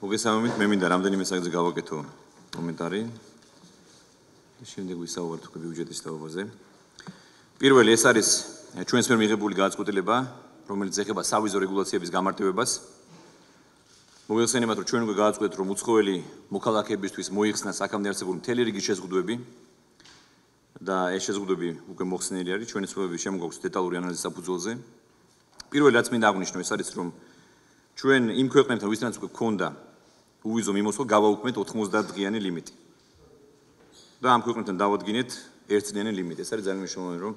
მოგესალმებით, მე მინდა რამდენიმე საკითხზე გავაკეთო კომენტარი. შემდეგ ვისაუბროთ უკვე ბიუჯეტის თაობაზე. პირველი ეს არის ჩვენს მიერ მიღებული გადაწყვეტილება, რომელიც ეხება სავიზო რეგულაციების გამარტივებას. მოგეხსენებათ, რომ ჩვენ უკვე გადაწყვეტეთ, რომ უცხოელი მოქალაქეებისთვის მოიხსნა აქამდე არსებული მთელი რიგი შეზღუდვები და ეს შეზღუდვები უკვე მოხსნილი არის ჩვენი ცნობების შემოგვაქვს დეტალური ანალიზის საფუძველზე. პირველი რაც მინდა აღვნიშნო, ეს არის, რომ ჩვენ იმ ქვეყნებთან ვისთანაც უკვე გქონდა უვიზო მიმოსვლა გავაუქმეთ 90 დღიანი ლიმიტი. და ამ ქვეყნებთან დავადგინეთ ერთწლიანი ლიმიტი. ეს არის ძალიან მნიშვნელოვანი, რომ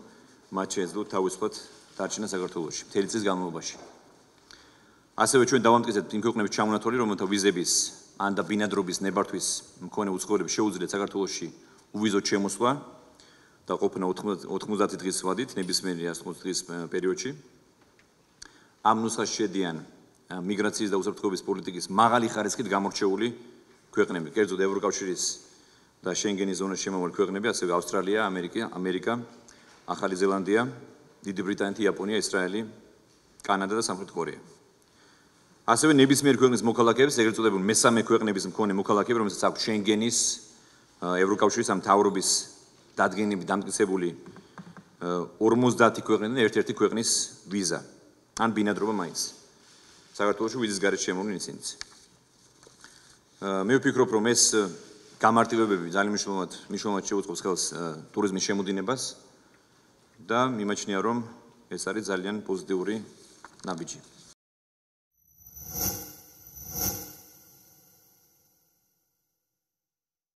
მათ შეეძლოთ თავისუფლად დარჩენა საქართველოში მთელი წლის განმავლობაში. ასევე ჩვენ დავამტკიცეთ იმ ქვეყნების ჩამონათვალი, რომელთა ვიზების ან და ბინადრობის ნებართვის მქონე უცხოელებს შეუძლიათ საქართველოში უვიზოთ შემოსვლა და ყოფნა 90 დღის ვადით, ნებისმიერი 180 დღის პერიოდში. ამ ნუსხაში შედიან მიგრაციის და უსაფრთხოების პოლიტიკის მაღალი ხარისხით გამორჩეული ქვეყნები, კერძოდ ევროკავშირის და შენგენის ზონაში შემავალი ქვეყნები, ასევე ავსტრალია, ამერიკა, ახალი ზელანდია, დიდი ბრიტანეთი, იაპონია, ისრაელი, კანადა და სამხრეთ კორეა. ასევე ნებისმიერი ქვეყნის მოქალაქეებს, ეგრეთ წოდებული მესამე ქვეყნების მქონე მოქალაქეები, რომელსაც აქვს შენგენის, ევროკავშირის ამ მთავრობის დადგენილი დამტკიცებული 50 ქვეყნიდან ერთ-ერთი ქვეყნის ვიზა ან ბინადრობა მაინც. საქართველოში ვიზის გარეშე შემოვლენ ისინიც. მე ვფიქრობ, რომ ეს გამარტივებები ძალიან მნიშვნელოვნად შეუწყობს ხელს ტურიზმის შემოდინებას და მიმაჩნია, რომ ეს არის ძალიან პოზიტიური ნაბიჯი.